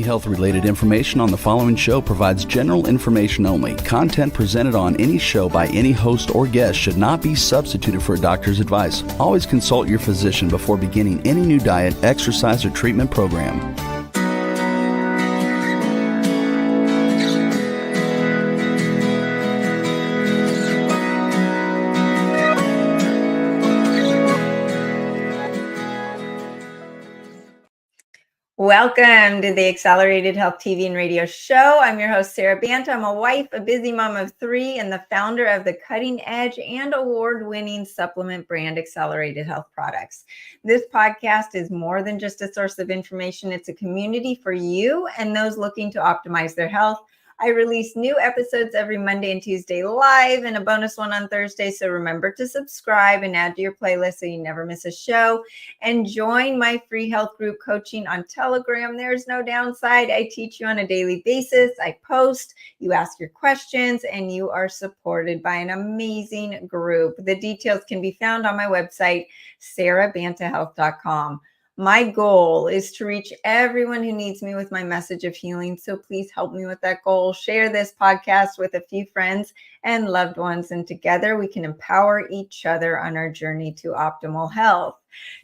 health-related information on the following show provides general information only. Content presented on any show by any host or guest should not be substituted for a doctor's advice. Always consult your physician before beginning any new diet, exercise, or treatment program. Welcome to the Accelerated Health TV and Radio Show. I'm your host, Sara Banta. I'm a wife, a busy mom of 3, and the founder of the cutting edge and award-winning supplement brand Accelerated Health Products. This podcast is more than just a source of information. It's a community for you and those looking to optimize their health. I release new episodes every Monday and Tuesday live and a bonus one on Thursday. So remember to subscribe and add to your playlist so you never miss a show. And join my free health group coaching on Telegram. There's no downside. I teach you on a daily basis. I post, you ask your questions, and you are supported by an amazing group. The details can be found on my website, sarabantahealth.com. My goal is to reach everyone who needs me with my message of healing. So please help me with that goal. Share this podcast with a few friends and loved ones, and together we can empower each other on our journey to optimal health.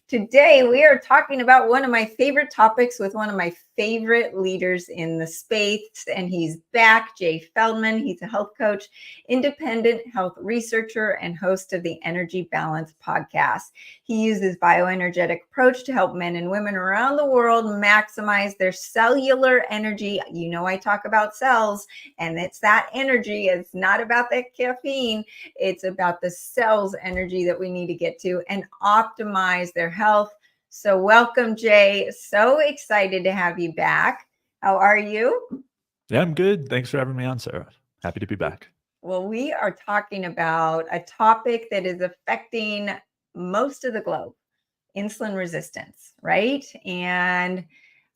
Today, we are talking about one of my favorite topics with one of my favorite leaders in the space, and he's back, Jay Feldman. He's a health coach, independent health researcher, and host of the Energy Balance podcast. He uses bioenergetic approach to help men and women around the world maximize their cellular energy. You know, I talk about cells, and it's that energy. It's not about that caffeine. It's about the cells energy that we need to get to and optimize their health. So welcome, Jay. So excited to have you back. How are you? Yeah, I'm good. Thanks for having me on, Sarah. Happy to be back. Well, we are talking about a topic that is affecting most of the globe, insulin resistance, right? And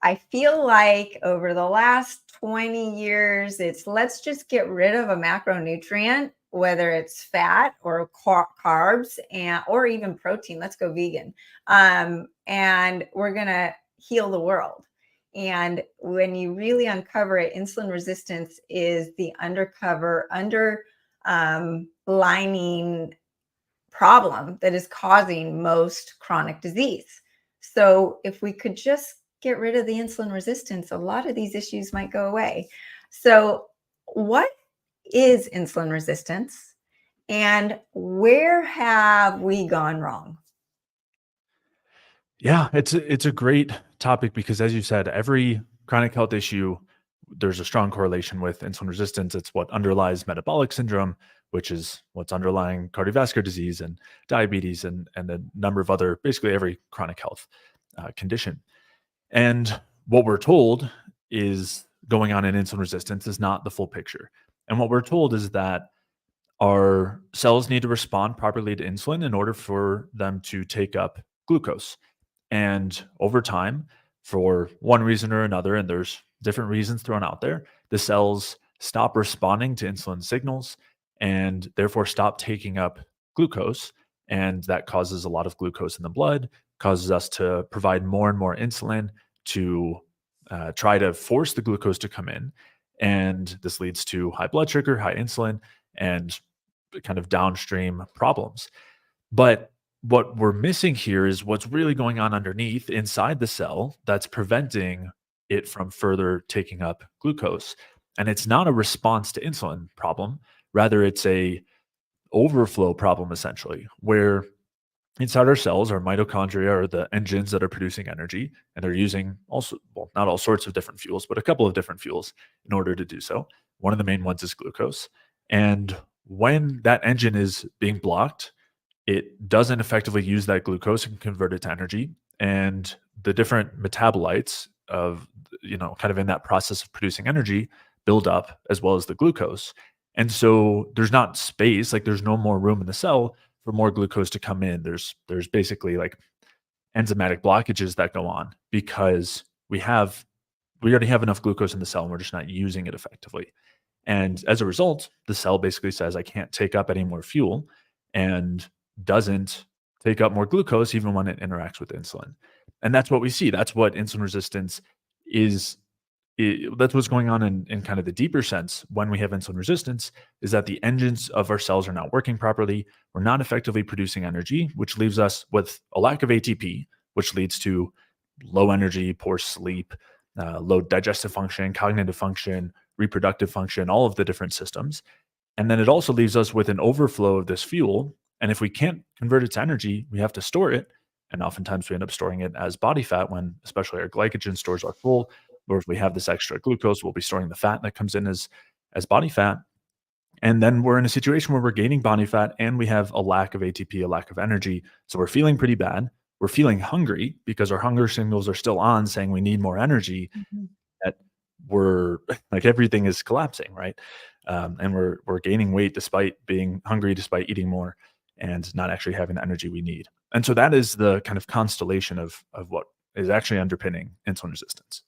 I feel like over the last 20 years, it's let's just get rid of a macronutrient, whether it's fat or carbs or even protein. Let's go vegan. And we're going to heal the world. And when you really uncover it, insulin resistance is the underlining problem that is causing most chronic disease. So if we could just get rid of the insulin resistance, a lot of these issues might go away. So what is insulin resistance and where have we gone wrong? Yeah, it's a great topic because, as you said, every chronic health issue, there's a strong correlation with insulin resistance. It's what underlies metabolic syndrome, which is what's underlying cardiovascular disease and diabetes and a number of other, basically every chronic health condition. And what we're told is going on in insulin resistance is not the full picture. And what we're told is that our cells need to respond properly to insulin in order for them to take up glucose. And over time, for one reason or another, and there's different reasons thrown out there, the cells stop responding to insulin signals and therefore stop taking up glucose. And that causes a lot of glucose in the blood, causes us to provide more and more insulin to try to force the glucose to come in. And this leads to high blood sugar, high insulin, and kind of downstream problems. But what we're missing here is what's really going on underneath inside the cell that's preventing it from further taking up glucose. And it's not a response to insulin problem. Rather, it's a overflow problem, essentially, where inside our cells, our mitochondria are the engines that are producing energy, and they're using also, well, not all sorts of different fuels, but a couple of different fuels in order to do so. One of the main ones is glucose. And when that engine is being blocked, it doesn't effectively use that glucose and convert it to energy. And the different metabolites of, kind of in that process of producing energy build up as well as the glucose. And so there's not space, like there's no more room in the cell for more glucose to come in. There's basically like enzymatic blockages that go on because we already have enough glucose in the cell and we're just not using it effectively. And as a result, the cell basically says, I can't take up any more fuel, and doesn't take up more glucose even when it interacts with insulin. And that's what we see. That's what insulin resistance is that's what's going on in kind of the deeper sense when we have insulin resistance, is that the engines of our cells are not working properly. We're not effectively producing energy, which leaves us with a lack of ATP, which leads to low energy, poor sleep, low digestive function, cognitive function, reproductive function, all of the different systems. And then it also leaves us with an overflow of this fuel. And if we can't convert it to energy, we have to store it. And oftentimes we end up storing it as body fat when especially our glycogen stores are full. Or if we have this extra glucose, we'll be storing the fat that comes in as body fat. And then we're in a situation where we're gaining body fat and we have a lack of ATP, a lack of energy. So we're feeling pretty bad. We're feeling hungry because our hunger signals are still on saying we need more energy. That we're like everything is collapsing, right? And we're gaining weight despite being hungry, despite eating more, and not actually having the energy we need. And so that is the kind of constellation of what is actually underpinning insulin resistance.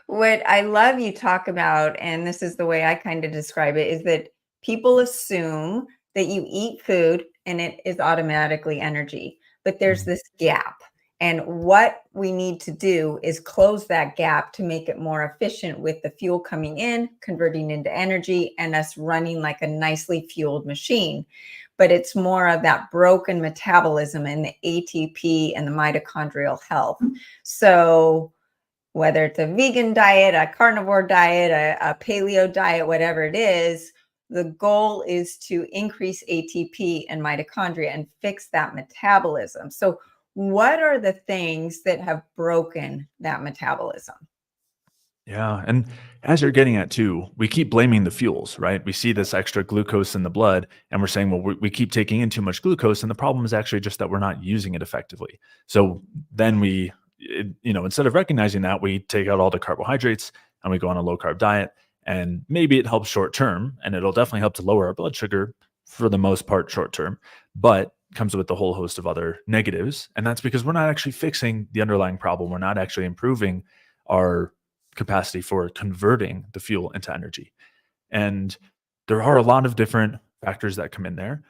What I love you talk about, and this is the way I kind of describe it, is that people assume that you eat food and it is automatically energy, but there's this gap. And what we need to do is close that gap to make it more efficient with the fuel coming in, converting into energy, and us running like a nicely fueled machine. But it's more of that broken metabolism and the ATP and the mitochondrial health. So whether it's a vegan diet, a carnivore diet, a paleo diet, whatever it is, the goal is to increase ATP and mitochondria and fix that metabolism. So what are the things that have broken that metabolism? Yeah. And as you're getting at too, we keep blaming the fuels, right? We see this extra glucose in the blood and we're saying, well, we keep taking in too much glucose. And the problem is actually just that we're not using it effectively. So then instead of recognizing that, we take out all the carbohydrates and we go on a low carb diet. And maybe it helps short term and it'll definitely help to lower our blood sugar for the most part short term, but comes with a whole host of other negatives. And that's because we're not actually fixing the underlying problem. We're not actually improving our capacity for converting the fuel into energy. And there are a lot of different factors that come in there.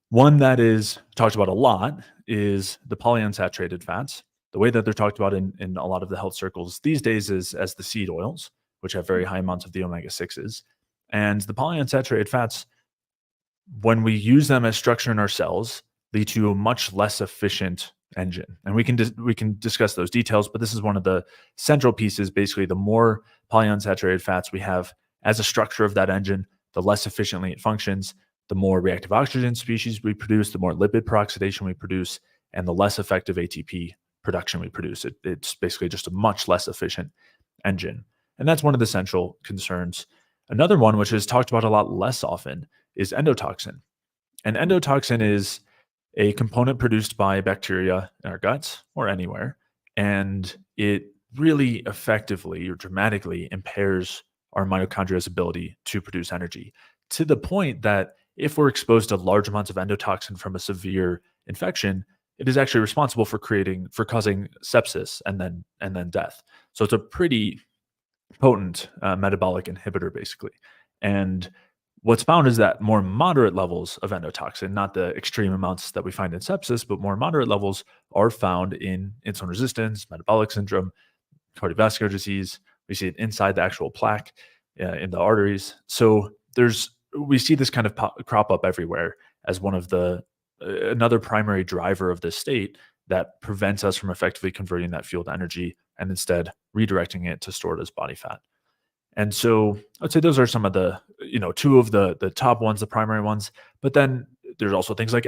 One that is talked about a lot is the polyunsaturated fats. The way that they're talked about in a lot of the health circles these days is as the seed oils, which have very high amounts of the omega-6s. And the polyunsaturated fats, when we use them as structure in our cells, lead to a much less efficient engine. And we can discuss those details, but this is one of the central pieces. Basically, the more polyunsaturated fats we have as a structure of that engine, the less efficiently it functions, the more reactive oxygen species we produce, the more lipid peroxidation we produce, and the less effective ATP production we produce. It's basically just a much less efficient engine. And that's one of the central concerns. Another one, which is talked about a lot less often, is endotoxin. And endotoxin is a component produced by bacteria in our guts or anywhere, and it really effectively or dramatically impairs our mitochondria's ability to produce energy, to the point that if we're exposed to large amounts of endotoxin from a severe infection, it is actually responsible for causing sepsis and then death. So it's a pretty potent metabolic inhibitor, basically. And what's found is that more moderate levels of endotoxin, not the extreme amounts that we find in sepsis, but more moderate levels are found in insulin resistance, metabolic syndrome, cardiovascular disease. We see it inside the actual plaque in the arteries. So we see this kind of crop up everywhere as one of another primary driver of this state that prevents us from effectively converting that fuel to energy and instead redirecting it to store it as body fat. And so I'd say those are some of the, two of the top ones, the primary ones. But then there's also things like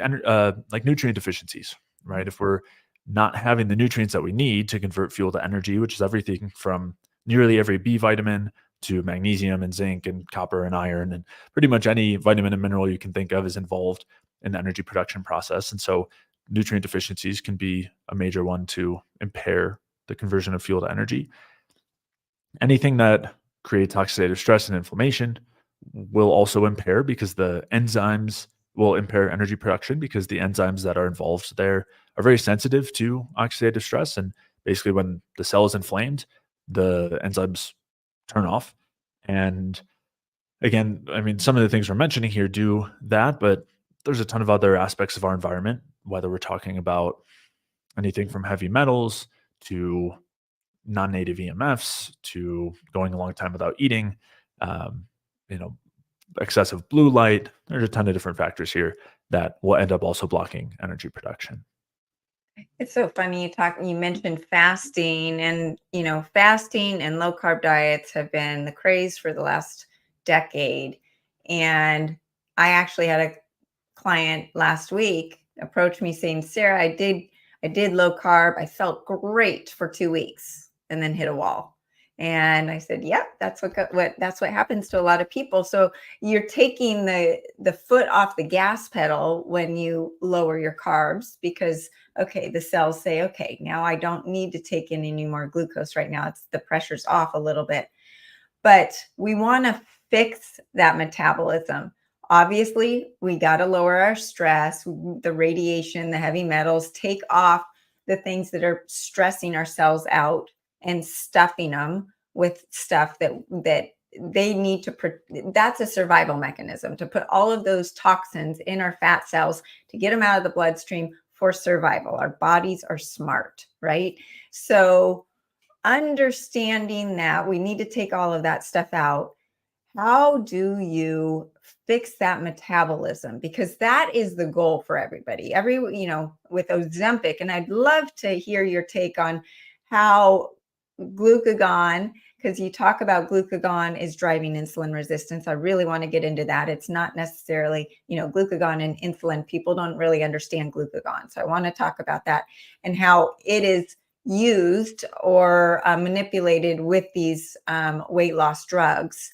nutrient deficiencies, right? If we're not having the nutrients that we need to convert fuel to energy, which is everything from nearly every B vitamin to magnesium and zinc and copper and iron, and pretty much any vitamin and mineral you can think of is involved in the energy production process. And so nutrient deficiencies can be a major one to impair the conversion of fuel to energy. Anything that creates oxidative stress and inflammation will also impair, because the enzymes will impair energy production, because the enzymes that are involved there are very sensitive to oxidative stress. And basically when the cell is inflamed, the enzymes turn off. And again, I mean, some of the things we're mentioning here do that, but there's a ton of other aspects of our environment, whether we're talking about anything from heavy metals to non-native EMFs to going a long time without eating, you know, excessive blue light. There's a ton of different factors here that will end up also blocking energy production. It's so funny you mentioned fasting, and fasting and low carb diets have been the craze for the last decade. And I actually had a client last week approach me saying, Sarah, I did low carb. I felt great for 2 weeks and then hit a wall. And I said, yep, that's what happens to a lot of people. So you're taking the foot off the gas pedal when you lower your carbs, because the cells say, okay, now I don't need to take in any more glucose right now. The pressure's off a little bit. But we want to fix that metabolism. Obviously, we got to lower our stress, the radiation, the heavy metals, take off the things that are stressing our cells out and stuffing them with stuff that they need to. That's a survival mechanism, to put all of those toxins in our fat cells to get them out of the bloodstream for survival. Our bodies are smart, right? So understanding that we need to take all of that stuff out, how do you fix that metabolism? Because that is the goal for everybody. With Ozempic, and I'd love to hear your take on how glucagon, because you talk about glucagon is driving insulin resistance. I really want to get into that. It's not necessarily, glucagon and insulin. People don't really understand glucagon. So I want to talk about that and how it is used or manipulated with these weight loss drugs,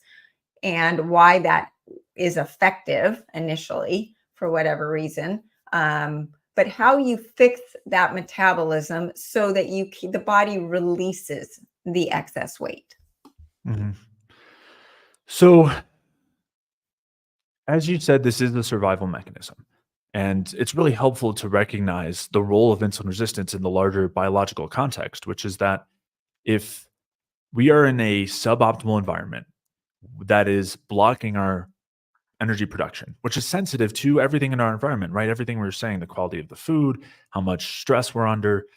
and why that is effective initially for whatever reason. But how you fix that metabolism so that the body releases the excess weight. Mm-hmm. So, as you said, this is a survival mechanism. And it's really helpful to recognize the role of insulin resistance in the larger biological context, which is that if we are in a suboptimal environment that is blocking our energy production, which is sensitive to everything in our environment, right? Everything we were saying, the quality of the food, how much stress we're under,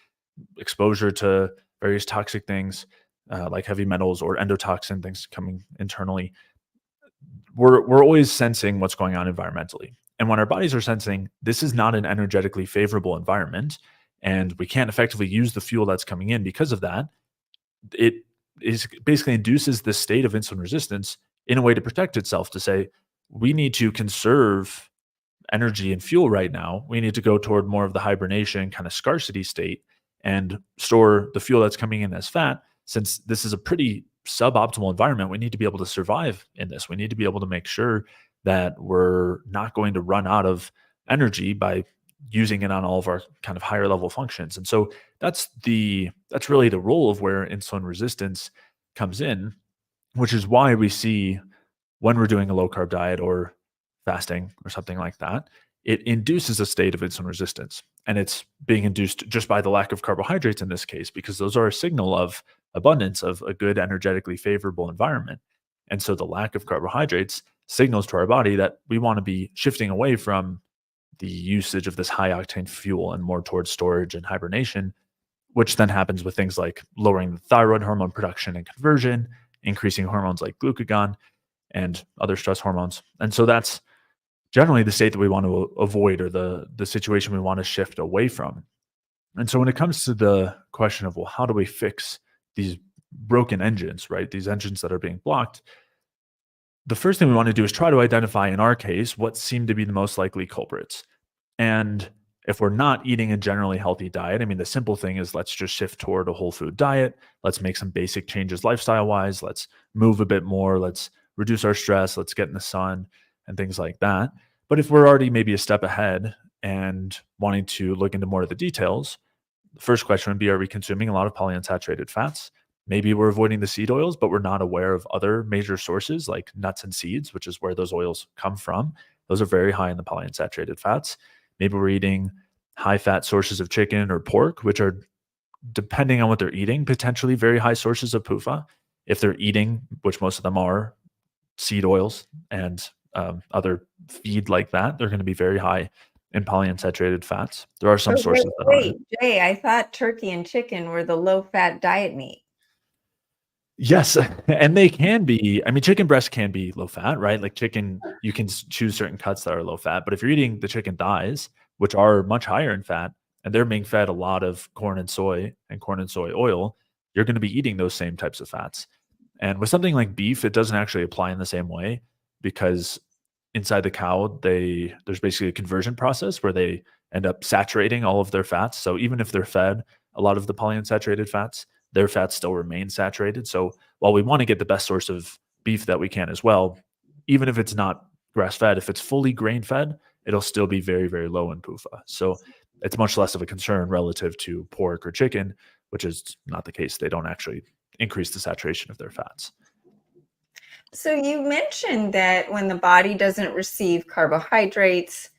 exposure to various toxic things like heavy metals or endotoxin things coming internally. We're always sensing what's going on environmentally. And when our bodies are sensing this is not an energetically favorable environment and we can't effectively use the fuel that's coming in because of that, it basically induces this state of insulin resistance in a way to protect itself, to say, we need to conserve energy and fuel right now. We need to go toward more of the hibernation kind of scarcity state and store the fuel that's coming in as fat. Since this is a pretty suboptimal environment, we need to be able to survive in this. We need to be able to make sure that we're not going to run out of energy by using it on all of our kind of higher level functions. And so that's really the role of where insulin resistance comes in, which is why we see when we're doing a low carb diet or fasting or something like that, it induces a state of insulin resistance. And it's being induced just by the lack of carbohydrates in this case, because those are a signal of abundance, of a good energetically favorable environment. And so the lack of carbohydrates signals to our body that we want to be shifting away from the usage of this high octane fuel and more towards storage and hibernation, which then happens with things like lowering the thyroid hormone production and conversion, increasing hormones like glucagon and other stress hormones. And so that's generally the state that we want to avoid, or the situation we want to shift away from. And so when it comes to the question of, well, how do we fix these broken engines, right? These engines that are being blocked, the first thing we want to do is try to identify, in our case, what seem to be the most likely culprits. And if we're not eating a generally healthy diet, I mean, the simple thing is let's just shift toward a whole food diet. Let's make some basic changes lifestyle-wise. Let's move a bit more. Let's reduce our stress. Let's get in the sun and things like that. But if we're already maybe a step ahead and wanting to look into more of the details, the first question would be, are we consuming a lot of polyunsaturated fats? Maybe we're avoiding the seed oils, but we're not aware of other major sources like nuts and seeds, which is where those oils come from. Those are very high in the polyunsaturated fats. Maybe we're eating high fat sources of chicken or pork, which are, depending on what they're eating, potentially very high sources of PUFA. If they're eating, which most of them are, seed oils and other feed like that, they're going to be very high in polyunsaturated fats. There are some sources that aren't. Jay, I thought turkey and chicken were the low fat diet meat. Yes, and they can be. I mean, chicken breast can be low fat, right? Like chicken, you can choose certain cuts that are low fat. But if you're eating the chicken thighs, which are much higher in fat, and they're being fed a lot of corn and soy oil, you're going to be eating those same types of fats. And with something like beef, it doesn't actually apply in the same way because inside the cow, there's basically a conversion process where they end up saturating all of their fats. So even if they're fed a lot of the polyunsaturated fats, their fats still remain saturated. So while we want to get the best source of beef that we can as well, even if it's not grass fed, if it's fully grain fed, it'll still be very, very low in PUFA. So it's much less of a concern relative to pork or chicken, which is not the case. They don't actually increase the saturation of their fats. So you mentioned that when the body doesn't receive carbohydrates,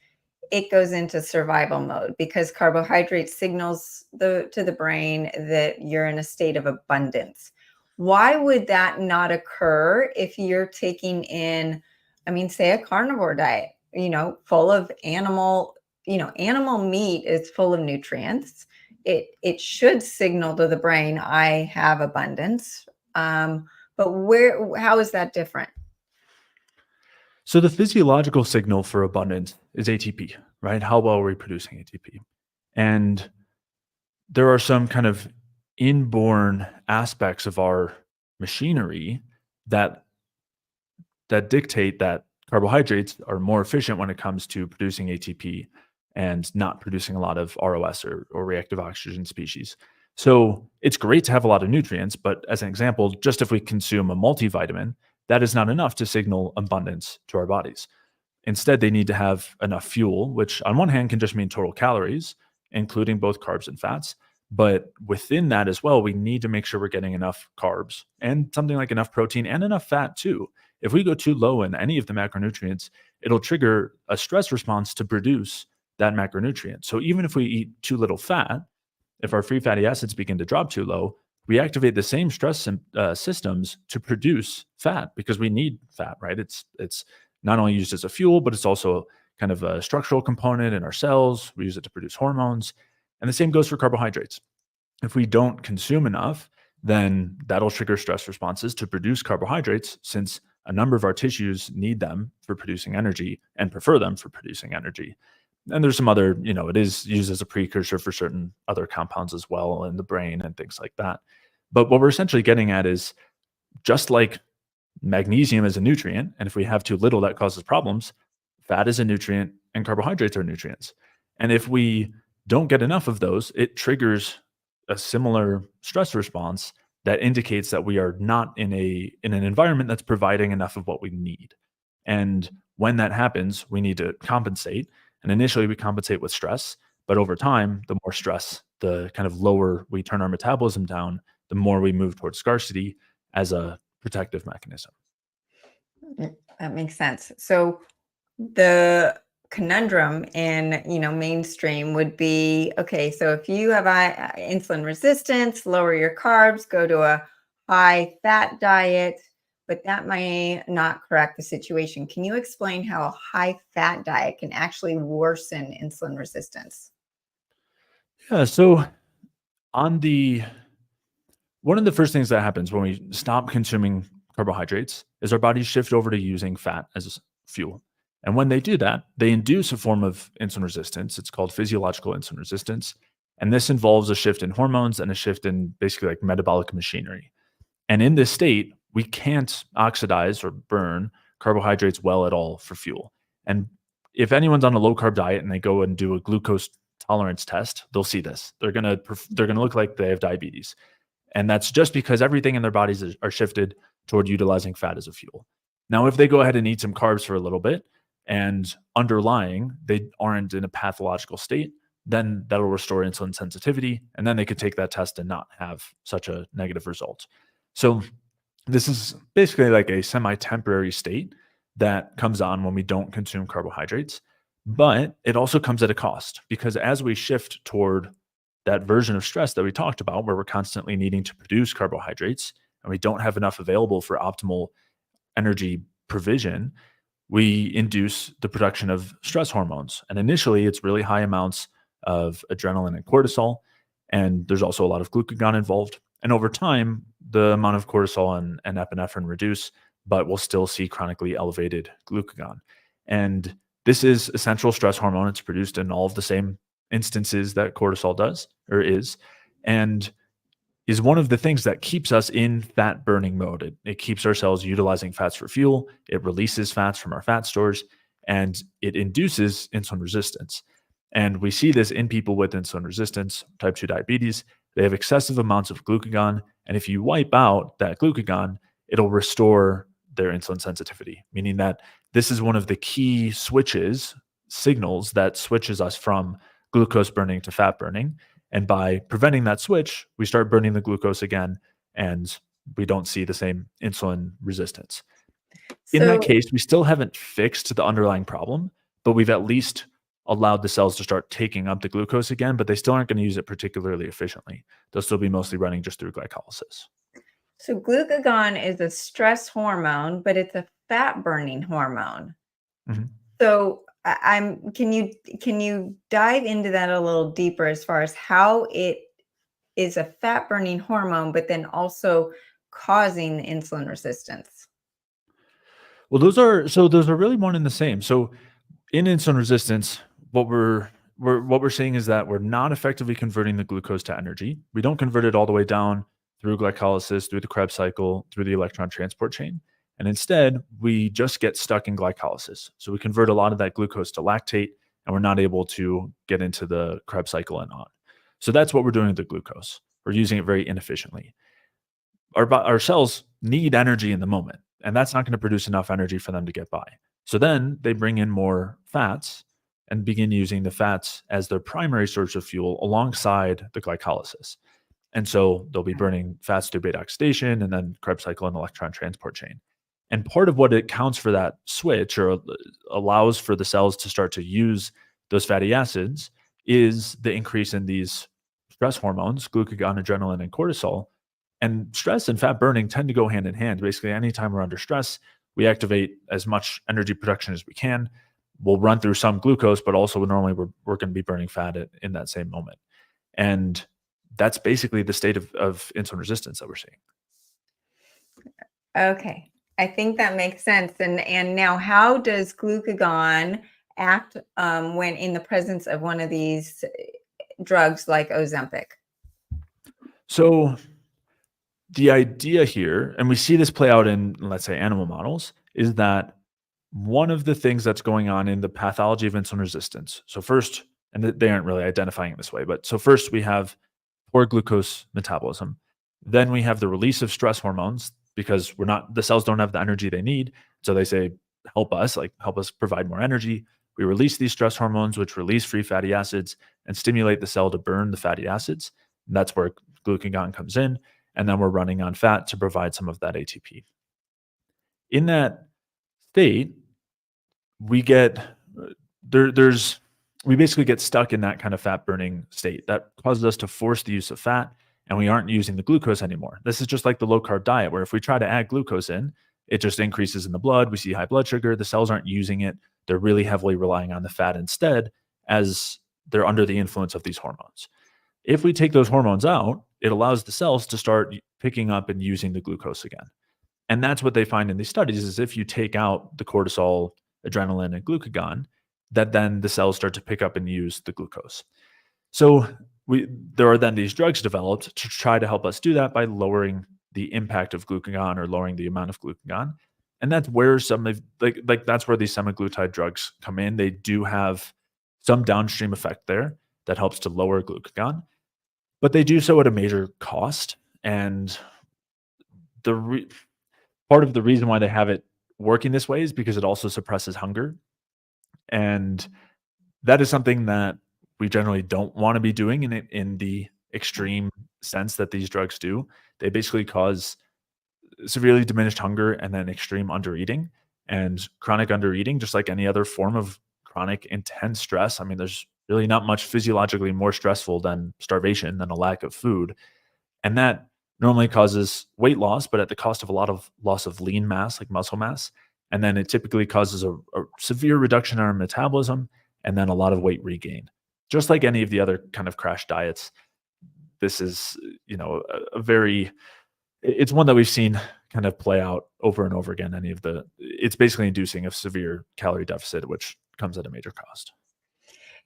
it goes into survival mode because carbohydrates signals to the brain that you're in a state of abundance. Why would that not occur if you're taking in, I mean, say a carnivore diet, full of animal meat is full of nutrients. It should signal to the brain, I have abundance. But how is that different? So the physiological signal for abundance is ATP, right? How well are we producing ATP? And there are some kind of inborn aspects of our machinery that dictate that carbohydrates are more efficient when it comes to producing ATP and not producing a lot of ROS or reactive oxygen species. So it's great to have a lot of nutrients, but as an example, just if we consume a multivitamin, that is not enough to signal abundance to our bodies. Instead, they need to have enough fuel, which on one hand can just mean total calories, including both carbs and fats. But within that as well, we need to make sure we're getting enough carbs and something like enough protein and enough fat too. If we go too low in any of the macronutrients, it'll trigger a stress response to produce that macronutrient. So even if we eat too little fat, if our free fatty acids begin to drop too low, we activate the same stress systems to produce fat because we need fat, right? It's not only used as a fuel, but it's also kind of a structural component in our cells. We use it to produce hormones. And the same goes for carbohydrates. If we don't consume enough, then that'll trigger stress responses to produce carbohydrates since a number of our tissues need them for producing energy and prefer them for producing energy. And there's some other, it is used as a precursor for certain other compounds as well in the brain and things like that. But what we're essentially getting at is just like magnesium is a nutrient, and if we have too little, that causes problems. Fat is a nutrient and carbohydrates are nutrients. And if we don't get enough of those, it triggers a similar stress response that indicates that we are not in an environment that's providing enough of what we need. And when that happens, we need to compensate. And initially we compensate with stress, but over time, the more stress, the kind of lower we turn our metabolism down, the more we move towards scarcity as a protective mechanism. That makes sense. So the conundrum in mainstream would be, okay, so if you have insulin resistance, lower your carbs, go to a high fat diet, but that may not correct the situation. Can you explain how a high fat diet can actually worsen insulin resistance? Yeah, so one of the first things that happens when we stop consuming carbohydrates is our bodies shift over to using fat as fuel. And when they do that, they induce a form of insulin resistance. It's called physiological insulin resistance. And this involves a shift in hormones and a shift in basically like metabolic machinery. And in this state, we can't oxidize or burn carbohydrates well at all for fuel. And if anyone's on a low carb diet and they go and do a glucose tolerance test, they'll see this. They're gonna look like they have diabetes. And that's just because everything in their bodies are shifted toward utilizing fat as a fuel. Now, if they go ahead and eat some carbs for a little bit and underlying they aren't in a pathological state, then that'll restore insulin sensitivity. And then they could take that test and not have such a negative result. So this is basically like a semi-temporary state that comes on when we don't consume carbohydrates, but it also comes at a cost because as we shift toward that version of stress that we talked about, where we're constantly needing to produce carbohydrates and we don't have enough available for optimal energy provision, we induce the production of stress hormones. And initially, it's really high amounts of adrenaline and cortisol. And there's also a lot of glucagon involved. And over time, the amount of cortisol and epinephrine reduce, but we'll still see chronically elevated glucagon. And this is a central stress hormone. It's produced in all of the same instances that cortisol does or is, and is one of the things that keeps us in fat burning mode. It keeps our cells utilizing fats for fuel. It releases fats from our fat stores, and it induces insulin resistance. And we see this in people with insulin resistance, type 2 diabetes. They have excessive amounts of glucagon. And if you wipe out that glucagon, it'll restore their insulin sensitivity, meaning that this is one of the key signals that switches us from glucose burning to fat burning. And by preventing that switch, we start burning the glucose again, and we don't see the same insulin resistance. In that case, we still haven't fixed the underlying problem, but we've at least allowed the cells to start taking up the glucose again, but they still aren't going to use it particularly efficiently. They'll still be mostly running just through glycolysis. So glucagon is a stress hormone, but it's a fat burning hormone. Mm-hmm. So can you dive into that a little deeper as far as how it is a fat burning hormone, but then also causing insulin resistance? Well, those are really one and the same. So in insulin resistance, what we're seeing is that we're not effectively converting the glucose to energy. We don't convert it all the way down through glycolysis, through the Krebs cycle, through the electron transport chain. And instead, we just get stuck in glycolysis. So we convert a lot of that glucose to lactate, and we're not able to get into the Krebs cycle and on. So that's what we're doing with the glucose. We're using it very inefficiently. Our cells need energy in the moment, and that's not going to produce enough energy for them to get by. So then they bring in more fats and begin using the fats as their primary source of fuel alongside the glycolysis. And so they'll be burning fats through beta oxidation and then Krebs cycle and electron transport chain. And part of what accounts for that switch or allows for the cells to start to use those fatty acids is the increase in these stress hormones, glucagon, adrenaline, and cortisol. And stress and fat burning tend to go hand in hand. Basically, anytime we're under stress, we activate as much energy production as we can. We'll run through some glucose, but also normally we're going to be burning fat in that same moment. And that's basically the state of insulin resistance that we're seeing. Okay. I think that makes sense. And now, how does glucagon act when in the presence of one of these drugs like Ozempic? So the idea here, and we see this play out in, let's say, animal models, is that one of the things that's going on in the pathology of insulin resistance. So first, and they aren't really identifying it this way, but so first we have poor glucose metabolism. Then we have the release of stress hormones because the cells don't have the energy they need. So they say, help us provide more energy. We release these stress hormones, which release free fatty acids and stimulate the cell to burn the fatty acids. And that's where glucagon comes in. And then we're running on fat to provide some of that ATP. In that state, we basically get stuck in that kind of fat burning state that causes us to force the use of fat, and we aren't using the glucose anymore. This is just like the low carb diet, where if we try to add glucose in, it just increases in the blood. We see high blood sugar. The cells aren't using it. They're really heavily relying on the fat instead, as they're under the influence of these hormones. If we take those hormones out, it allows the cells to start picking up and using the glucose again. And that's what they find in these studies is if you take out the cortisol, adrenaline, and glucagon, that then the cells start to pick up and use the glucose. So there are then these drugs developed to try to help us do that by lowering the impact of glucagon or lowering the amount of glucagon. And that's where that's where these semaglutide drugs come in. They do have some downstream effect there that helps to lower glucagon, but they do so at a major cost. And part of the reason why they have it working this way is because it also suppresses hunger. And that is something that we generally don't want to be doing in the extreme sense that these drugs do. They basically cause severely diminished hunger and then extreme undereating. And chronic undereating, just like any other form of chronic intense stress, I mean, there's really not much physiologically more stressful than starvation, than a lack of food. And that normally causes weight loss, but at the cost of a lot of loss of lean mass, like muscle mass. And then it typically causes a severe reduction in our metabolism and then a lot of weight regain. Just like any of the other kind of crash diets, this is, it's one that we've seen kind of play out over and over again. It's basically inducing a severe calorie deficit, which comes at a major cost.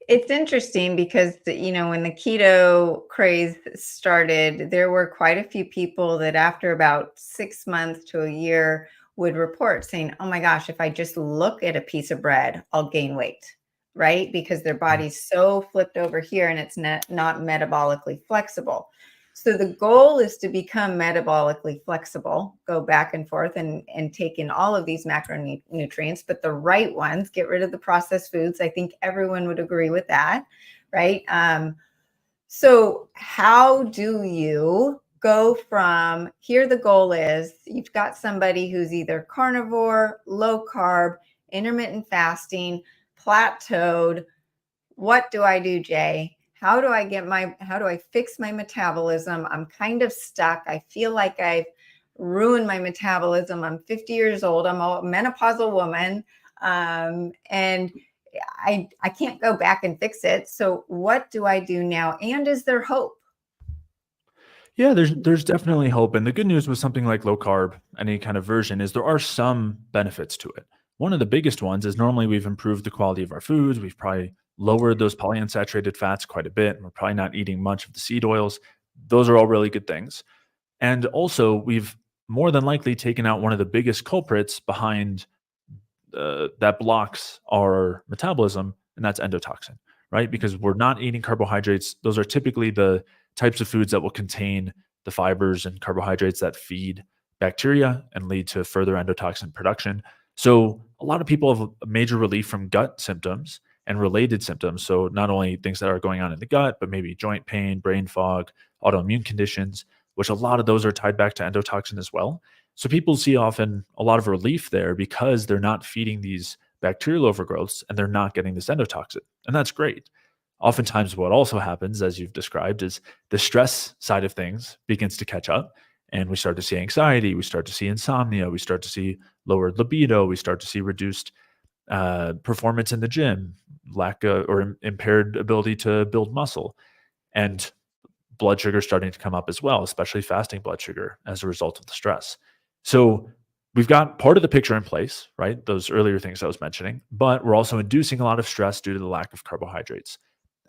It's interesting because, when the keto craze started, there were quite a few people that after about 6 months to a year would report saying, oh my gosh, if I just look at a piece of bread, I'll gain weight, right? Because their body's so flipped over here and it's not metabolically flexible. So the goal is to become metabolically flexible, go back and forth and take in all of these macronutrients, but the right ones, get rid of the processed foods. I think everyone would agree with that, right? So how do you go from here? The goal is you've got somebody who's either carnivore, low carb, intermittent fasting, plateaued. What do I do, Jay? How do I fix my metabolism? I'm kind of stuck. I feel like I've ruined my metabolism. I'm 50 years old. I'm a menopausal woman. And I can't go back and fix it. So what do I do now? And is there hope? Yeah, there's definitely hope. And the good news with something like low carb, any kind of version, is there are some benefits to it. One of the biggest ones is normally we've improved the quality of our foods. We've probably lowered those polyunsaturated fats quite a bit. We're probably not eating much of the seed oils. Those are all really good things. And also, we've more than likely taken out one of the biggest culprits behind that blocks our metabolism, and that's endotoxin, right? Because we're not eating carbohydrates. Those are typically the types of foods that will contain the fibers and carbohydrates that feed bacteria and lead to further endotoxin production. So a lot of people have a major relief from gut symptoms and related symptoms. So not only things that are going on in the gut, but maybe joint pain, brain fog, autoimmune conditions, which a lot of those are tied back to endotoxin as well. So people see often a lot of relief there because they're not feeding these bacterial overgrowths and they're not getting this endotoxin. And that's great. Oftentimes what also happens, as you've described, is the stress side of things begins to catch up. And we start to see anxiety, we start to see insomnia, we start to see lowered libido, we start to see reduced performance in the gym, lack of, or impaired ability to build muscle, and blood sugar starting to come up as well, especially fasting blood sugar as a result of the stress. So we've got part of the picture in place, right? Those earlier things I was mentioning, but we're also inducing a lot of stress due to the lack of carbohydrates.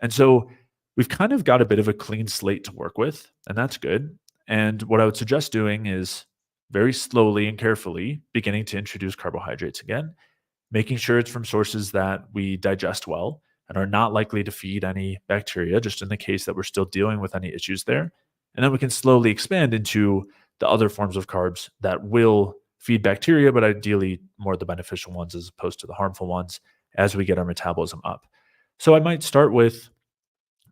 And so we've kind of got a bit of a clean slate to work with, and that's good. And what I would suggest doing is very slowly and carefully beginning to introduce carbohydrates again, making sure it's from sources that we digest well and are not likely to feed any bacteria, just in the case that we're still dealing with any issues there. And then we can slowly expand into the other forms of carbs that will feed bacteria, but ideally more the beneficial ones as opposed to the harmful ones as we get our metabolism up. So I might start with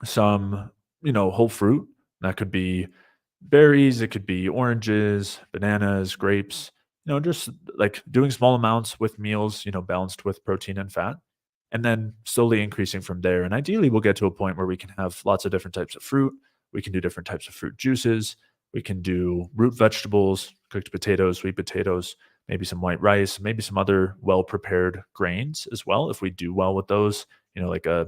some, whole fruit. That could be berries, it could be oranges, bananas, grapes, just like doing small amounts with meals, balanced with protein and fat, and then slowly increasing from there. And ideally, we'll get to a point where we can have lots of different types of fruit. We can do different types of fruit juices. We can do root vegetables, cooked potatoes, sweet potatoes, maybe some white rice, maybe some other well-prepared grains as well. If we do well with those, like a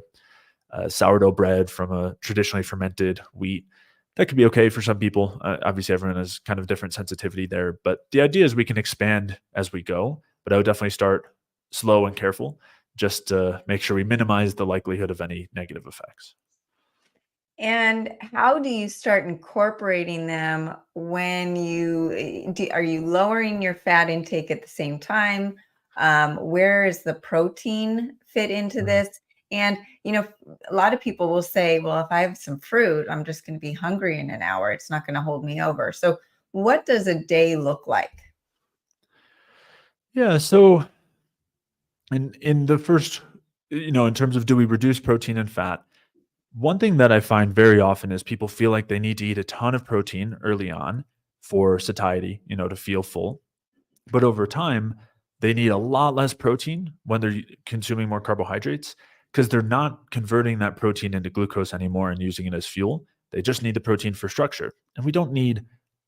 sourdough bread from a traditionally fermented wheat, that could be okay for some people. Obviously, everyone has kind of different sensitivity there, but the idea is we can expand as we go, but I would definitely start slow and careful just to make sure we minimize the likelihood of any negative effects. And how do you start incorporating them when are you lowering your fat intake at the same time? Where is the protein fit into this? And, a lot of people will say, well, if I have some fruit, I'm just going to be hungry in an hour. It's not going to hold me over. So what does a day look like? Yeah. So in the first, in terms of do we reduce protein and fat, one thing that I find very often is people feel like they need to eat a ton of protein early on for satiety, to feel full. But over time, they need a lot less protein when they're consuming more carbohydrates because they're not converting that protein into glucose anymore and using it as fuel. They just need the protein for structure. And we don't need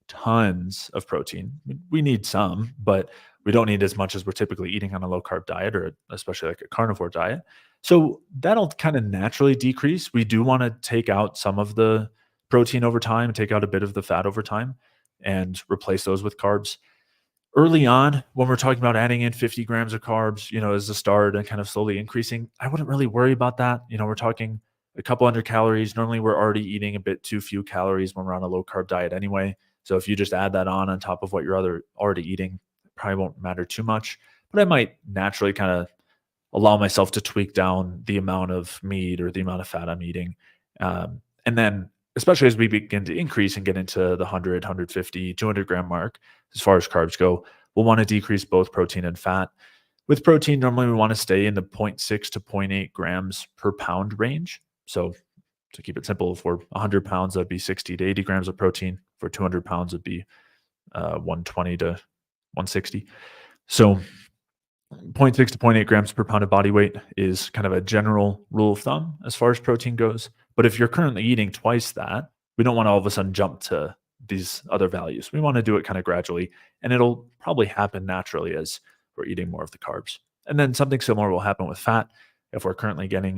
tons of protein. We need some, but we don't need as much as we're typically eating on a low carb diet or especially like a carnivore diet. So that'll kind of naturally decrease. We do want to take out some of the protein over time, take out a bit of the fat over time, and replace those with carbs. Early on, when we're talking about adding in 50 grams of carbs, as a start and kind of slowly increasing, I wouldn't really worry about that. We're talking a couple hundred calories. Normally, we're already eating a bit too few calories when we're on a low carb diet anyway. So if you just add that on top of what you're already eating, it probably won't matter too much. But I might naturally kind of allow myself to tweak down the amount of meat or the amount of fat I'm eating. And then, especially as we begin to increase and get into the 100, 150, 200 gram mark, as far as carbs go, we'll want to decrease both protein and fat. With protein, normally we want to stay in the 0.6 to 0.8 grams per pound range. So to keep it simple, for 100 pounds, that'd be 60 to 80 grams of protein. For 200 pounds, it'd be 120 to 160. So 0.6 to 0.8 grams per pound of body weight is kind of a general rule of thumb as far as protein goes. But if you're currently eating twice that, we don't want to all of a sudden jump to these other values. We want to do it kind of gradually, and it'll probably happen naturally as we're eating more of the carbs. And then something similar will happen with fat. If we're currently getting,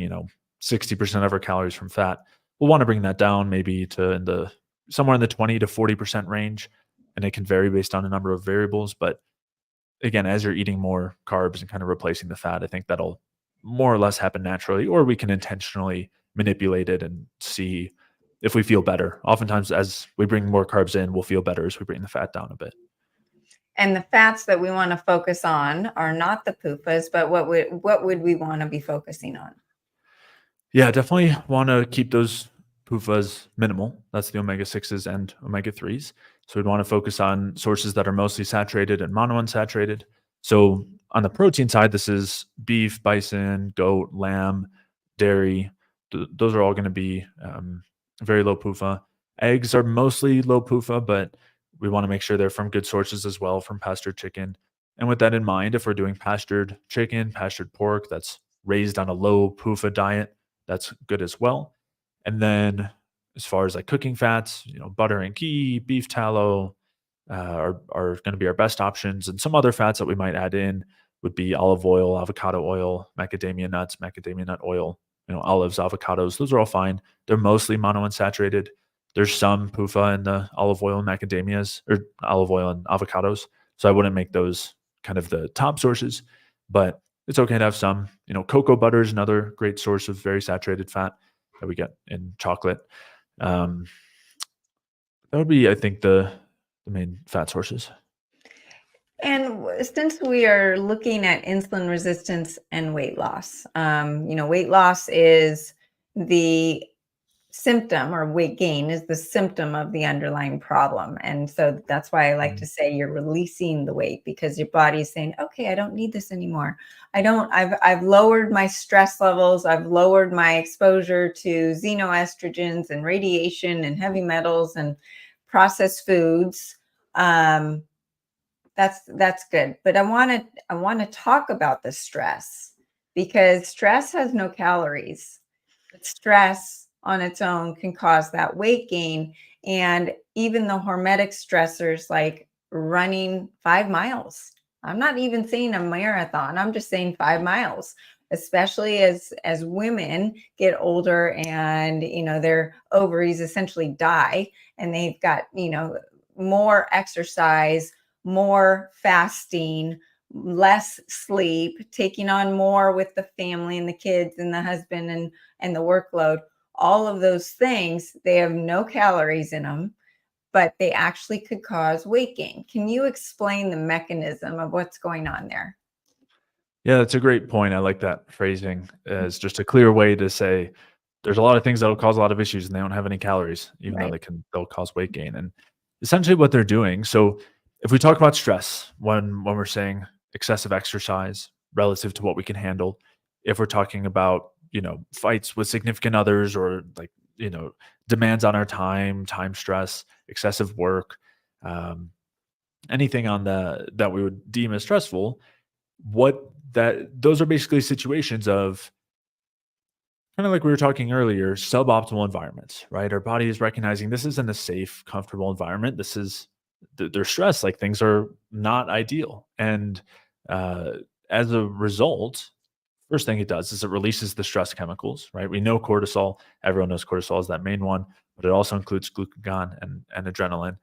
60% of our calories from fat, we'll want to bring that down maybe to somewhere in the 20 to 40% range. And it can vary based on a number of variables. But again, as you're eating more carbs and kind of replacing the fat, I think that'll more or less happen naturally, or we can intentionally manipulate it and see if we feel better. Oftentimes, as we bring more carbs in, we'll feel better as we bring the fat down a bit. And the fats that we want to focus on are not the PUFAs, but what would we want to be focusing on? Yeah, definitely want to keep those PUFAs minimal. That's the omega-6s and omega-3s. So we'd want to focus on sources that are mostly saturated and monounsaturated. So on the protein side, this is beef, bison, goat, lamb, dairy. Those are all going to be very low PUFA. Eggs are mostly low PUFA, but we want to make sure they're from good sources as well, from pastured chicken. And with that in mind, if we're doing pastured chicken, pastured pork that's raised on a low PUFA diet, that's good as well. And then as far as like cooking fats, butter and ghee, beef tallow are going to be our best options. And some other fats that we might add in would be olive oil, avocado oil, macadamia nuts, macadamia nut oil, olives, avocados. Those are all fine. They're mostly monounsaturated. There's some PUFA in the olive oil and macadamias, or olive oil and avocados. So I wouldn't make those kind of the top sources, but it's okay to have some. Cocoa butter is another great source of very saturated fat that we get in chocolate. That would be, I think, the main fat sources. And since we are looking at insulin resistance and weight loss, weight loss is the symptom, or weight gain is the symptom of the underlying problem. And so that's why I like to say you're releasing the weight, because your body's saying, okay, I don't need this anymore. I've lowered my stress levels. I've lowered my exposure to xenoestrogens and radiation and heavy metals and processed foods. That's good. But I want to talk about the stress, because stress has no calories, but stress on its own can cause that weight gain. And even the hormetic stressors, like running 5 miles, I'm not even saying a marathon, I'm just saying 5 miles, especially as women get older and, their ovaries essentially die, and they've got, more exercise, more fasting, less sleep, taking on more with the family and the kids and the husband and the workload. All of those things, they have no calories in them, but they actually could cause weight gain. Can you explain the mechanism of what's going on there? Yeah, that's a great point. I like that phrasing as just a clear way to say there's a lot of things that will cause a lot of issues and they don't have any calories, even though they'll cause weight gain. And essentially what they're doing. So if we talk about stress, when we're saying excessive exercise relative to what we can handle, if we're talking about, fights with significant others, or like, demands on our time stress, excessive work, anything on that we would deem as stressful, those are basically situations of, kind of like we were talking earlier, suboptimal environments, right? Our body is recognizing this isn't a safe, comfortable environment. This is, they're stressed, like things are not ideal. And as a result, first thing it does is it releases the stress chemicals, right? We know cortisol. Everyone knows cortisol is that main one. but it also includes glucagon and adrenaline.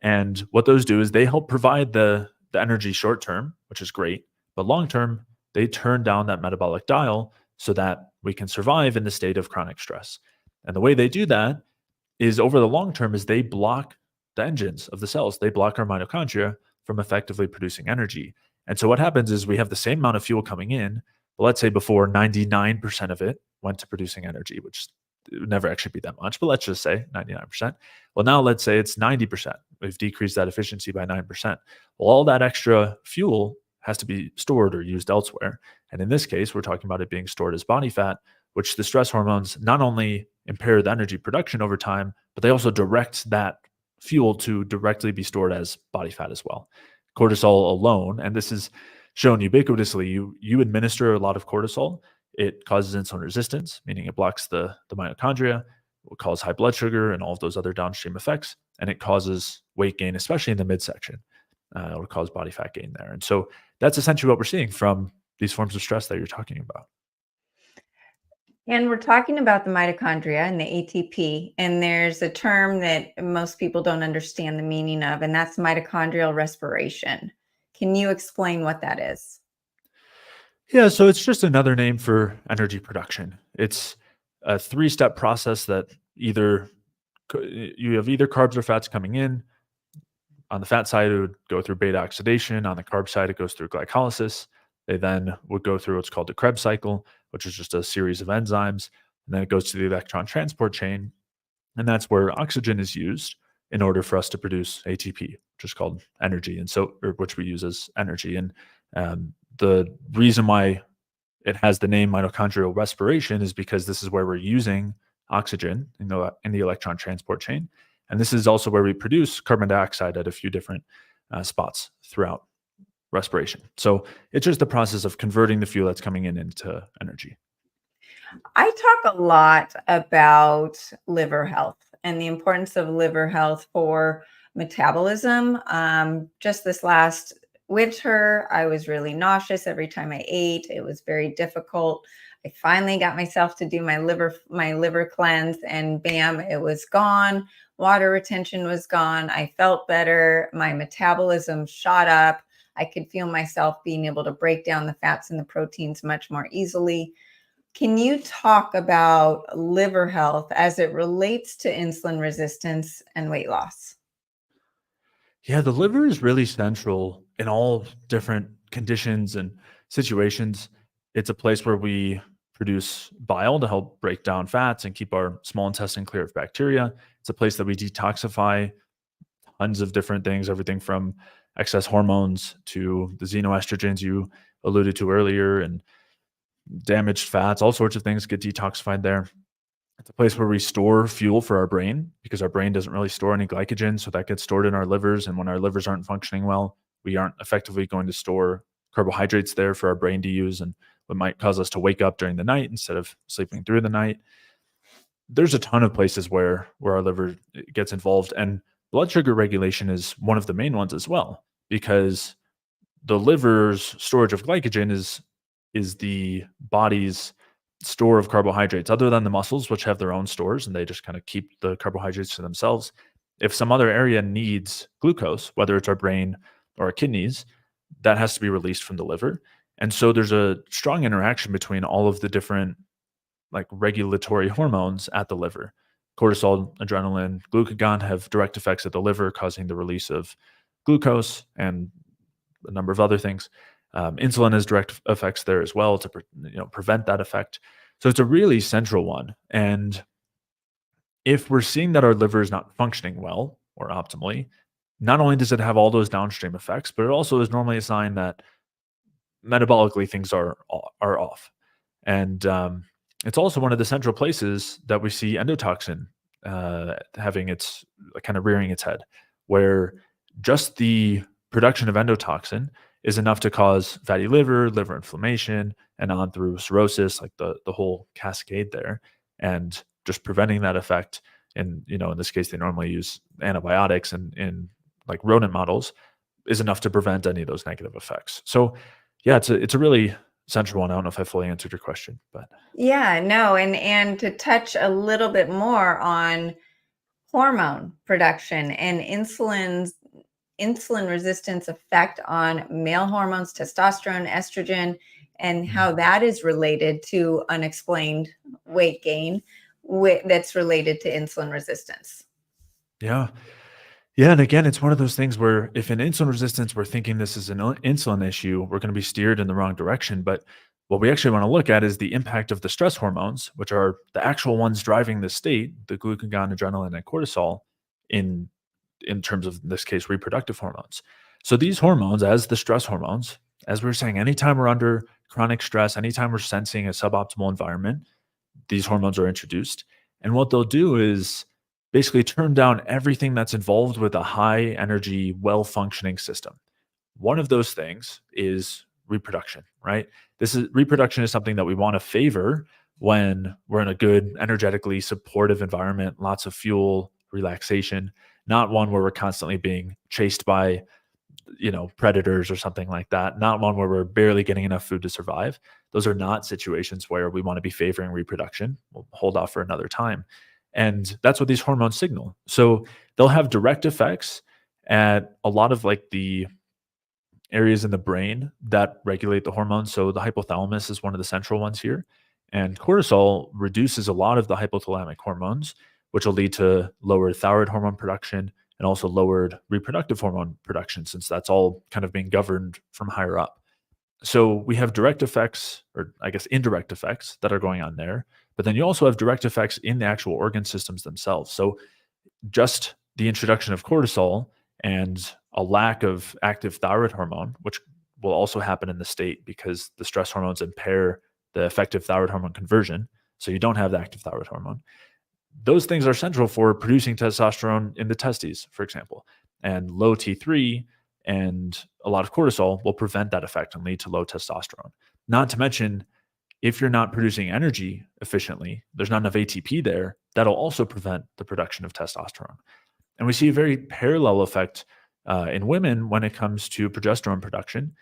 And what those do is they help provide the energy short term, which is great, but long term, they turn down that metabolic dial so that we can survive in the state of chronic stress. And the way they do that is over the long term is they block the engines of the cells. They block our mitochondria from effectively producing energy. And so what happens is we have the same amount of fuel coming in, but let's say before 99% of it went to producing energy, which would never actually be that much, but let's just say 99%. Well, now let's say it's 90%. We've decreased that efficiency by 9%. Well, all that extra fuel has to be stored or used elsewhere. And in this case, we're talking about it being stored as body fat, which the stress hormones not only impair the energy production over time, but they also direct that fuel to directly be stored as body fat as well. Cortisol alone, and this is shown ubiquitously, you administer a lot of cortisol, it causes insulin resistance, meaning it blocks the mitochondria, it will cause high blood sugar and all of those other downstream effects, and it causes weight gain, especially in the midsection. It will cause body fat gain there. And so that's essentially what we're seeing from these forms of stress that you're talking about. And we're talking about the mitochondria and the ATP, and there's a term that most people don't understand the meaning of, and that's mitochondrial respiration. Can you explain what that is? Yeah, so it's just another name for energy production. It's a 3-step process that you have either carbs or fats coming in. On the fat side, it would go through beta oxidation. On the carb side, it goes through glycolysis. They then would go through what's called the Krebs cycle, which is just a series of enzymes. And then it goes to the electron transport chain. And that's where oxygen is used in order for us to produce ATP, which is called energy, and so, or which we use as energy. And the reason why it has the name mitochondrial respiration is because this is where we're using oxygen in the electron transport chain. And this is also where we produce carbon dioxide at a few different spots throughout respiration. So it's just the process of converting the fuel that's coming in into energy. I talk a lot about liver health and the importance of liver health for metabolism. Just this last winter, I was really nauseous every time I ate. It was very difficult. I finally got myself to do my liver cleanse, and bam, it was gone. Water retention was gone. I felt better. My metabolism shot up. I could feel myself being able to break down the fats and the proteins much more easily. Can you talk about liver health as it relates to insulin resistance and weight loss? Yeah, the liver is really central in all different conditions and situations. It's a place where we produce bile to help break down fats and keep our small intestine clear of bacteria. It's a place that we detoxify tons of different things, everything from excess hormones to the xenoestrogens you alluded to earlier, and damaged fats, all sorts of things get detoxified there. It's a place where we store fuel for our brain because our brain doesn't really store any glycogen. So that gets stored in our livers. And when our livers aren't functioning well, we aren't effectively going to store carbohydrates there for our brain to use, and what might cause us to wake up during the night instead of sleeping through the night. There's a ton of places where our liver gets involved, and blood sugar regulation is one of the main ones as well, because the liver's storage of glycogen is the body's store of carbohydrates, other than the muscles, which have their own stores and they just kind of keep the carbohydrates to themselves. If some other area needs glucose, whether it's our brain or our kidneys, that has to be released from the liver. And so there's a strong interaction between all of the different like regulatory hormones at the liver. Cortisol, adrenaline, glucagon have direct effects at the liver, causing the release of glucose and a number of other things. Insulin has direct effects there as well to prevent that effect. So it's a really central one. And if we're seeing that our liver is not functioning well or optimally, not only does it have all those downstream effects, but it also is normally a sign that metabolically things are off. And it's also one of the central places that we see endotoxin having its kind of rearing its head, where just the production of endotoxin is enough to cause fatty liver, liver inflammation, and on through cirrhosis, like the whole cascade there. And just preventing that effect, and in this case, they normally use antibiotics and in like rodent models, is enough to prevent any of those negative effects. So yeah, it's a really central one. I don't know if I fully answered your question, but Yeah, no, and to touch a little bit more on hormone production and insulin resistance effect on male hormones, testosterone, estrogen, and how that is related to unexplained weight gain that's related to insulin resistance. Yeah. Yeah. And again, it's one of those things where if in insulin resistance, we're thinking this is an insulin issue, we're going to be steered in the wrong direction. But what we actually want to look at is the impact of the stress hormones, which are the actual ones driving the state, the glucagon, adrenaline, and cortisol in terms of, in this case, reproductive hormones. So these hormones, as the stress hormones, as we were saying, anytime we're under chronic stress, anytime we're sensing a suboptimal environment, these hormones are introduced. And what they'll do is basically turn down everything that's involved with a high energy, well functioning system. One of those things is reproduction, right? Reproduction is something that we want to favor when we're in a good, energetically supportive environment, lots of fuel, relaxation, not one where we're constantly being chased by, predators or something like that, not one where we're barely getting enough food to survive. Those are not situations where we want to be favoring reproduction. We'll hold off for another time. And that's what these hormones signal. So they'll have direct effects at a lot of like the areas in the brain that regulate the hormones. So the hypothalamus is one of the central ones here. And cortisol reduces a lot of the hypothalamic hormones, which will lead to lowered thyroid hormone production and also lowered reproductive hormone production, since that's all kind of being governed from higher up. So we have direct effects, or I guess indirect effects, that are going on there. But then you also have direct effects in the actual organ systems themselves. So just the introduction of cortisol and a lack of active thyroid hormone, which will also happen in the state because the stress hormones impair the effective thyroid hormone conversion. So you don't have the active thyroid hormone. Those things are central for producing testosterone in the testes, for example. And low T3 and a lot of cortisol will prevent that effect and lead to low testosterone. Not to mention, if you're not producing energy efficiently, there's not enough ATP there, that'll also prevent the production of testosterone. And we see a very parallel effect in women when it comes to progesterone production.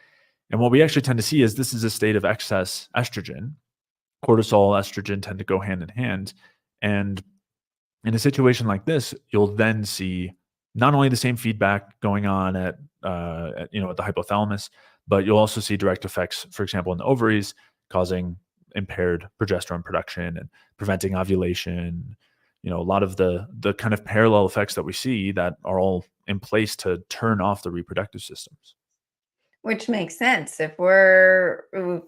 And what we actually tend to see is this is a state of excess estrogen. Cortisol, estrogen tend to go hand in hand. And in a situation like this, you'll then see not only the same feedback going on at the hypothalamus, but you'll also see direct effects, for example, in the ovaries, causing impaired progesterone production and preventing ovulation. A lot of the kind of parallel effects that we see that are all in place to turn off the reproductive systems. Which makes sense. If we're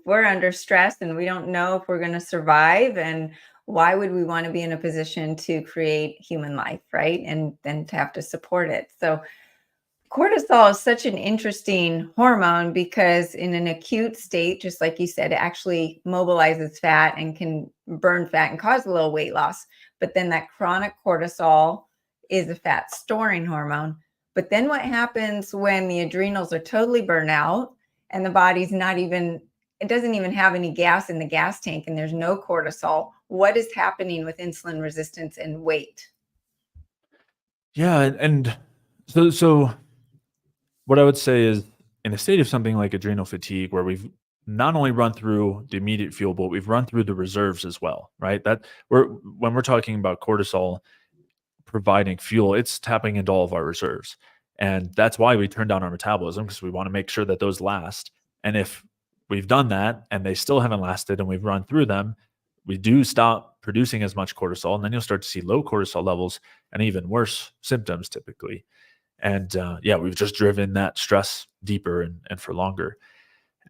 under stress and we don't know if we're going to survive, and why would we want to be in a position to create human life, right? And then to have to support it. So cortisol is such an interesting hormone because in an acute state, just like you said, it actually mobilizes fat and can burn fat and cause a little weight loss. But then that chronic cortisol is a fat storing hormone. But then what happens when the adrenals are totally burned out and the body's it doesn't even have any gas in the gas tank and there's no cortisol? What is happening with insulin resistance and weight? Yeah. And so what I would say is, in a state of something like adrenal fatigue, where we've not only run through the immediate fuel, but we've run through the reserves as well, right? When we're talking about cortisol providing fuel, it's tapping into all of our reserves. And that's why we turn down our metabolism, because we want to make sure that those last. And if we've done that and they still haven't lasted and we've run through them, we do stop producing as much cortisol. And then you'll start to see low cortisol levels and even worse symptoms typically. And we've just driven that stress deeper and for longer.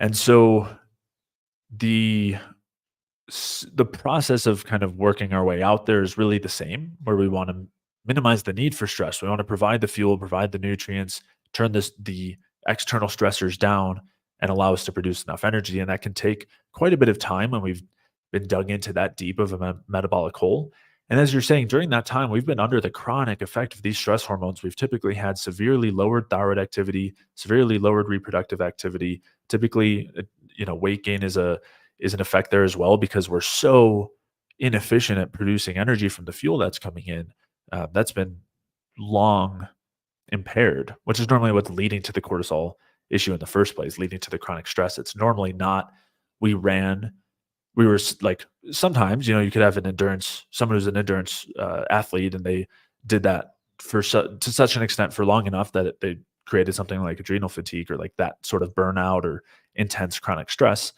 And so the process of kind of working our way out there is really the same, where we want to minimize the need for stress. We want to provide the fuel, provide the nutrients, turn the external stressors down and allow us to produce enough energy. And that can take quite a bit of time when we've been dug into that deep of a metabolic hole. And as you're saying, during that time, we've been under the chronic effect of these stress hormones. We've typically had severely lowered thyroid activity, severely lowered reproductive activity. Typically, weight gain is an effect there as well, because we're so inefficient at producing energy from the fuel that's coming in. That's been long impaired, which is normally what's leading to the cortisol issue in the first place, leading to the chronic stress. It's normally not, we were like, sometimes, you could have someone who's an endurance athlete and they did that to such an extent for long enough that they created something like adrenal fatigue or like that sort of burnout or intense chronic stress.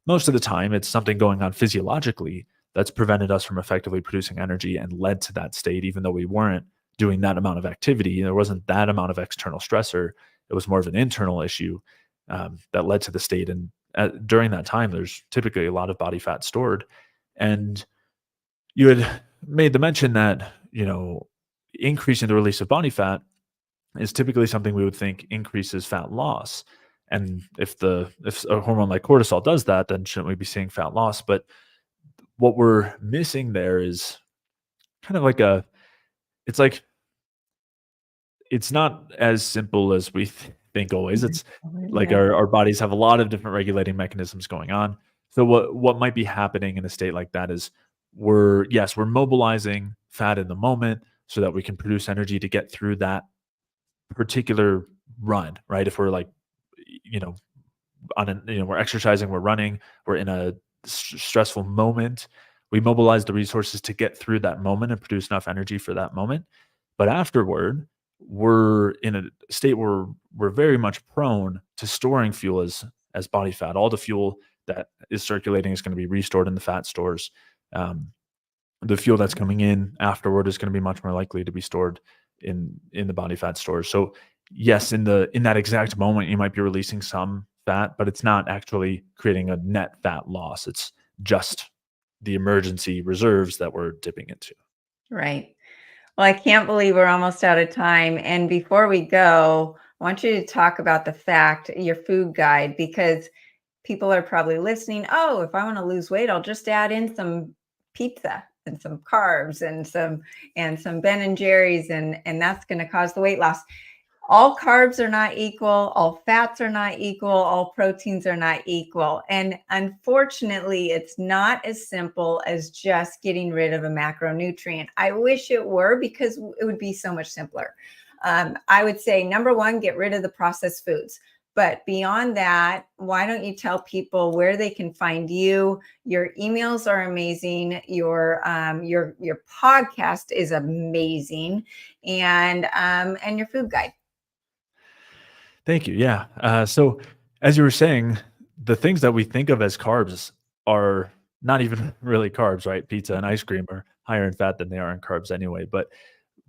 Most of the time, it's something going on physiologically that's prevented us from effectively producing energy and led to that state, even though we weren't doing that amount of activity. There wasn't that amount of external stressor. It was more of an internal issue that led to the state. And during that time, there's typically a lot of body fat stored. And you had made the mention that, increasing the release of body fat is typically something we would think increases fat loss. And if a hormone like cortisol does that, then shouldn't we be seeing fat loss? But what we're missing there is kind of like it's not as simple as we think always. It's like Yeah. our bodies have a lot of different regulating mechanisms going on. So what might be happening in a state like that is we're mobilizing fat in the moment so that we can produce energy to get through that particular run, right? If we're like, we're exercising, we're running, we're in a stressful moment, we mobilize the resources to get through that moment and produce enough energy for that moment. But afterward, we're in a state where we're very much prone to storing fuel as body fat. All the fuel that is circulating is going to be restored in the fat stores. The fuel that's coming in afterward is going to be much more likely to be stored in the body fat stores. So yes, in that exact moment, you might be releasing some fat, but it's not actually creating a net fat loss. It's just the emergency reserves that we're dipping into. Right. Well, I can't believe we're almost out of time. And before we go, I want you to talk about your food guide, because people are probably listening. Oh, if I want to lose weight, I'll just add in some pizza and some carbs and some Ben and Jerry's, and that's going to cause the weight loss. All carbs are not equal. All fats are not equal. All proteins are not equal. And unfortunately, it's not as simple as just getting rid of a macronutrient. I wish it were, because it would be so much simpler. I would say, number one, get rid of the processed foods. But beyond that, why don't you tell people where they can find you? Your emails are amazing. Your podcast is amazing, and your food guide. Thank you. Yeah. So as you were saying, the things that we think of as carbs are not even really carbs, right? Pizza and ice cream are higher in fat than they are in carbs anyway. But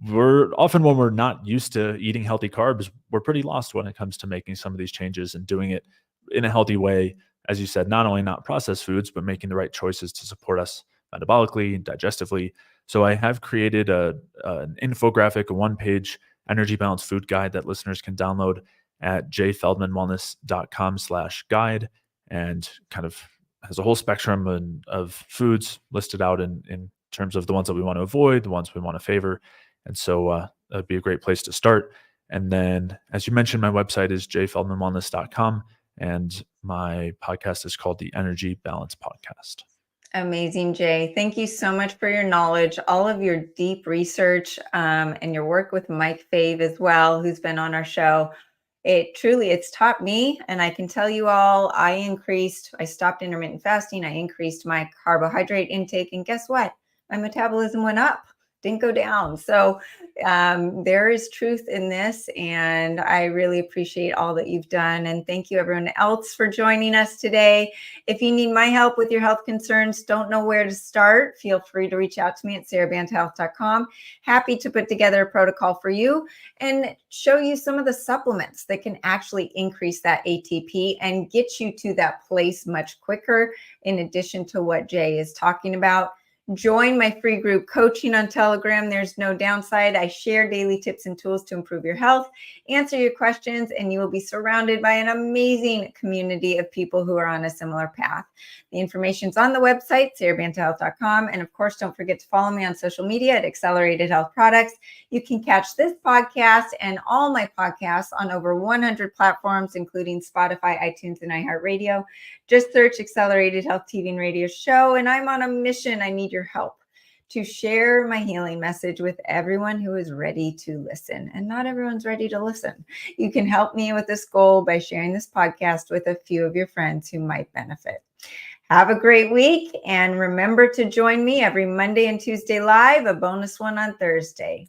when we're not used to eating healthy carbs, we're pretty lost when it comes to making some of these changes and doing it in a healthy way. As you said, not only not processed foods, but making the right choices to support us metabolically and digestively. So I have created an infographic, a one-page energy balance food guide that listeners can download at jayfeldmanwellness.com/guide, and kind of has a whole spectrum of foods listed out in terms of the ones that we want to avoid, the ones we want to favor. And so that'd be a great place to start. And then, as you mentioned, my website is jayfeldmanwellness.com, and my podcast is called the Energy Balance Podcast. Amazing, Jay. Thank you so much for your knowledge, all of your deep research, and your work with Mike Fave as well, who's been on our show. It's taught me, and I can tell you all, I stopped intermittent fasting. I increased my carbohydrate intake, and guess what? My metabolism went up, didn't go down. So there is truth in this, and I really appreciate all that you've done. And thank you everyone else for joining us today. If you need my help with your health concerns, don't know where to start, feel free to reach out to me at sarabantahealth.com. Happy to put together a protocol for you and show you some of the supplements that can actually increase that ATP and get you to that place much quicker, in addition to what Jay is talking about. Join my free group coaching on Telegram. There's no downside. I share daily tips and tools to improve your health, answer your questions, and you will be surrounded by an amazing community of people who are on a similar path. The information's on the website, sarabantahealth.com. And of course, don't forget to follow me on social media at Accelerated Health Products. You can catch this podcast and all my podcasts on over 100 platforms, including Spotify, iTunes, and iHeartRadio. Just search Accelerated Health TV and Radio Show. And I'm on a mission. I need your help to share my healing message with everyone who is ready to listen. And not everyone's ready to listen. You can help me with this goal by sharing this podcast with a few of your friends who might benefit. Have a great week. And remember to join me every Monday and Tuesday live, a bonus one on Thursday.